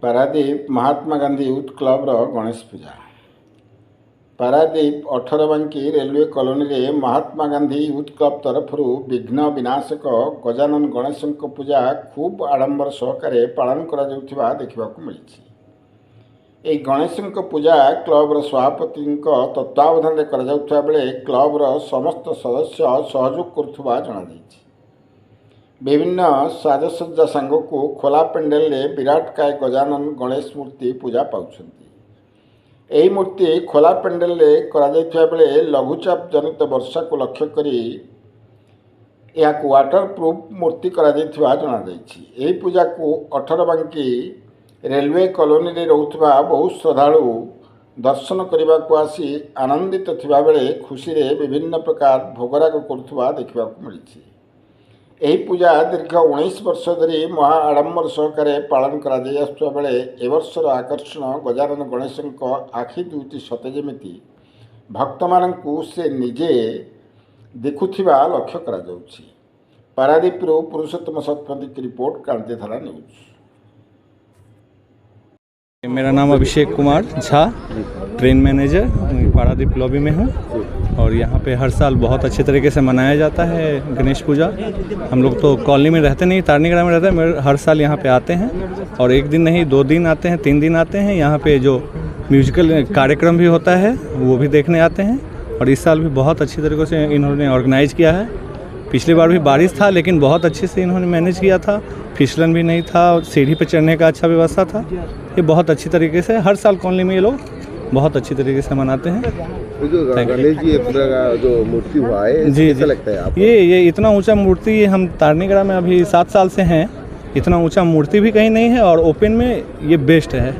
Paradip Mahatma Gandhi youth club Ganesh पूजा। पारादीप 18 बांकी railway colony रे Mahatma Gandhi youth club तरफ विघ्न विनाशक गजानन गणेश पूजा खूब आडंबर सहकारे पालन करा देखा मिली। यह गणेश पूजा क्लबर सभापति तत्वावधान करा बेले क्लबर समस्त सदस्य सहयोग करुवा जणाଯାଇଛି। विभिन्न साजसज्जा सांग को खोला पेंडेल में विराटकाय गजानन गणेश मूर्ति पूजा पाउछंती। यही मूर्ति खोला पेंडेल में करा बेले लघुचाप जनित वर्षा को लक्ष्य करी या वाटर प्रूफ मूर्ति करा जणाଯାଇଛି। यही पूजा को 18 बांकी रेलवे कॉलोनी रे रहउथबा बहुत श्रद्धालु दर्शन करने को आसी आनंदित थिबा बेले खुशी रे विभिन्न प्रकार भोगराग करुवा देखा मिली। यही पूजा दीर्घ 19 वर्ष धरी महा आडंबर सहकारे पालन करा बेले ए वर्षर आकर्षण गजानन गणेश आखि दुईटी सते जमिति भक्त मानू से निजे देखुथिबा लक्ष्य करा जाउछि। पारादीपरू पुरुषोत्तम सतपथी की रिपोर्ट क्रांतिधारा न्यूज। मेरा नाम Abhishek Kumar Jha, train manager Paradip lobby में हूँ और यहाँ पे हर साल बहुत अच्छे तरीके से मनाया जाता है गणेश पूजा। हम लोग तो कॉलोनी में रहते नहीं, तारनीगढ़ में रहते हैं, मगर हर साल यहाँ पे आते हैं और एक दिन नहीं 2 दिन आते हैं, 3 दिन आते हैं। यहाँ पे जो म्यूजिकल कार्यक्रम भी होता है वो भी देखने आते हैं और इस साल भी बहुत अच्छी तरीके से इन्होंने ऑर्गेनाइज किया है। पिछली बार भी बारिश था लेकिन बहुत अच्छे से इन्होंने मैनेज किया था, फिसलन भी नहीं था और सीढ़ी पे चढ़ने का अच्छा व्यवस्था था। ये बहुत अच्छी तरीके से हर साल कॉलोनी में ये लोग बहुत अच्छी तरीके से मनाते हैं। जो गणेश जी पूरा जो मूर्ति हुआ है जी कैसा लगता है आपको? ये इतना ऊंचा मूर्ति हम तारनीगढ़ में अभी 7 साल से हैं, इतना ऊंचा मूर्ति भी कहीं नहीं है और ओपन में ये बेस्ट है।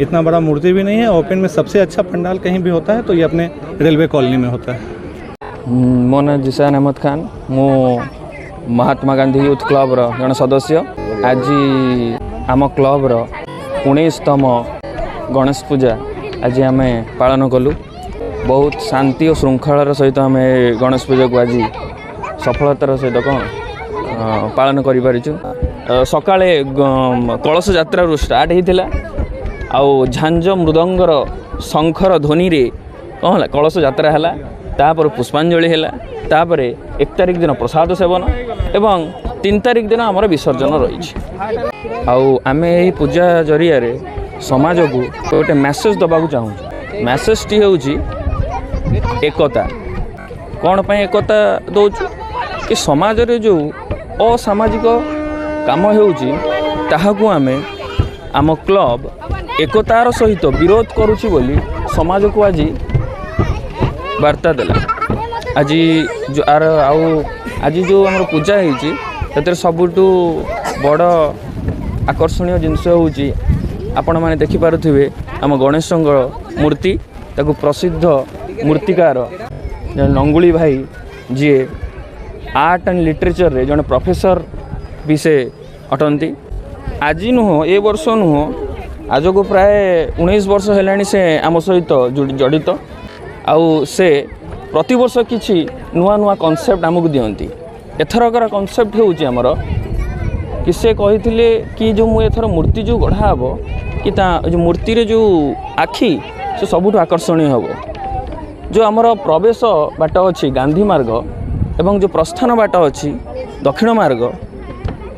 इतना बड़ा मूर्ति भी नहीं है, ओपन में सबसे अच्छा पंडाल कहीं भी होता है तो ये अपने रेलवे कॉलोनी में होता है। मो ना जिशान अहमद खान, मो महात्मा गांधी यूथ क्लब जन सदस्य। आज आम क्लब 19तम गणेश पूजा आज आम पालन कलु। बहुत शांति और श्रृंखलार सहित आम गणेश पूजा को आज सफलतार सहित कौन पालन कर सकाळे कलश यात्रा स्टार्ट होता आउ झांझ मृदंगर शंखर ध्वनि रे कौन है कलश यात्रा है, तापर पुष्पांजलि है, तापर 1 तारिख दिन प्रसाद सेवन एवं 3 तारिख दिन आमर विसर्जन रही। आम यही पूजा जरिया समाज को गोटे मेसेज दबा चाहूँ। मेसेज टी हूँ एकता। कौन पर एकता दौचु कि समाज रे जो असामाजिक काम होताकू आम आम क्लब एकतार सहित विरोध करुछि बोली समाज को आज वार्ता देला। आज जो आज जो आम पूजा होती सबुठू बड़ आकर्षणीय जिनस हूँ आपण मैंने देखिपे आम गणेश मूर्ति ताकू प्रसिद्ध मूर्तिकार नंगुली भाई जी आर्ट एंड लिटरेचर रे जन प्रोफेसर भी से अटंती। आज नुह ए वर्ष नुह आज को प्राय 19 वर्ष है से आम सहित जड़ित आउ से प्रति वर्ष किसी नुआ नुआ कॉन्सेप्ट आमको दियंती। एथरकर कॉन्सेप्ट होमर कि से कही कि जो मु एथर मूर्ति जो गढ़ा हे कि जो मूर्ति रे जो आखि से सबुठ आकर्षणीय हम। जो आमर प्रवेश बाट अच्छी गांधी मार्ग एवं जो प्रस्थान बाट अच्छी दक्षिण मार्ग,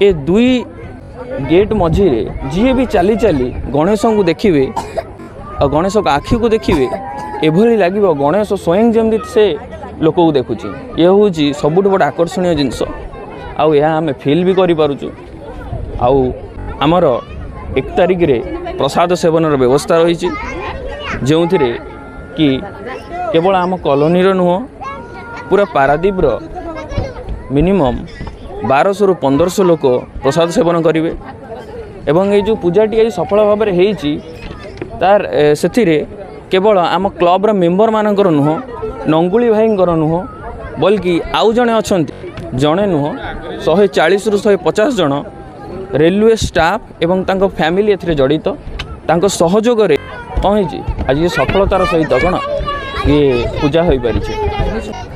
ए 2 गेट मझीरे जी भी चली चली गणेश को देखिए और गणेश को आखि को देखिए एभली लगे गणेश स्वयं जमी से लोक को देखुची। ये हूँ सबुठ बड़ आकर्षणीय जिनस आम फिल भी करूँ। आमर 1 तारिख रे प्रसाद सेवन व्यवस्था रही जो कि केवल आम कॉलोनी नुह पूरा पारादीप मिनिमम 1200 ରୁ 1500 लोक प्रसाद सेवन करेंगे। एवं ये जो पूजाटी आज सफल भाव में तार से केवल आम क्लब्र मेम्बर मानकर नुह नंगुली भाई नुह बल्कि आउ जड़े अच्छा जड़े नुह 140 ରୁ 150 जन रेलवे स्टाफ एवं तांको फैमिली एथरे जड़ित तांको सहयोग रे कहीं आज ये सफलतार सहित कौन ये पूजा हो पारी।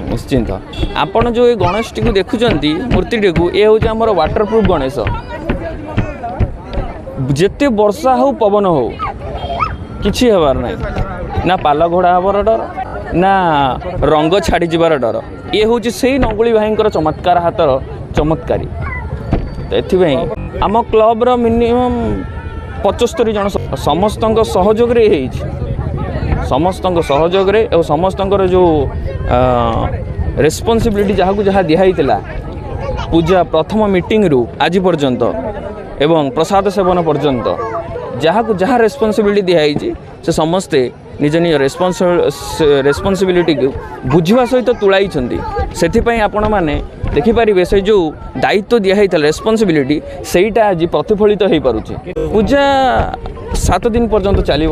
निश्चिंत आपण जो ये गणेश टी देखुं मूर्ति टी ये हूँ आम वाटर प्रूफ गणेश ଯେତେ ବର୍ଷା ହଉ ପବନ ହଉ କିଛି ହେବାର ନାହିଁ ନା ପାଲ ଘୋଡ଼ା ହେବାର ଡର ନା ରଙ୍ଗ ଛାଡ଼ିଯିବାର ଡର ଇଏ ହେଉଛି ସେଇ ନଙ୍ଗୁଳି ଭାଇଙ୍କର ଚମତ୍କାର ହାତର ଚମତ୍କାରୀ ତ ଏଥିପାଇଁ ଆମ କ୍ଲବ୍ର ମିନିମମ୍ 75 ଜଣ ସମସ୍ତଙ୍କ ସହଯୋଗରେ ହେଇଛି ସମସ୍ତଙ୍କ ସହଯୋଗରେ ଏବଂ ସମସ୍ତଙ୍କର ଯେଉଁ ରେସ୍ପନ୍ସିବିଲିଟି ଯାହାକୁ ଯାହା ଦିଆହେଇଥିଲା ପୂଜା ପ୍ରଥମ ମିଟିଂରୁ ଆଜି ପର୍ଯ୍ୟନ୍ତ ଏବଂ ପ୍ରସାଦ ସେବନ ପର୍ଯ୍ୟନ୍ତ ଯାହାକୁ ଯାହା ରେସ୍ପନ୍ସିବିଲିଟି ଦିଆହେଇଛି ସେ ସମସ୍ତେ ନିଜ ନିଜ ରେସ୍ପନ୍ସିବିଲିଟିକୁ ବୁଝିବା ସହିତ ତୁଳାଇଛନ୍ତି ସେଥିପାଇଁ ଆପଣମାନେ ଦେଖିପାରିବେ ସେ ଯେଉଁ ଦାୟିତ୍ୱ ଦିଆହେଇଥିଲା ରେସ୍ପନ୍ସିବିଲିଟି ସେଇଟା ଆଜି ପ୍ରତିଫଳିତ ହୋଇପାରୁଛି ପୂଜା 7 ଦିନ ପର୍ଯ୍ୟନ୍ତ ଚାଲିବ।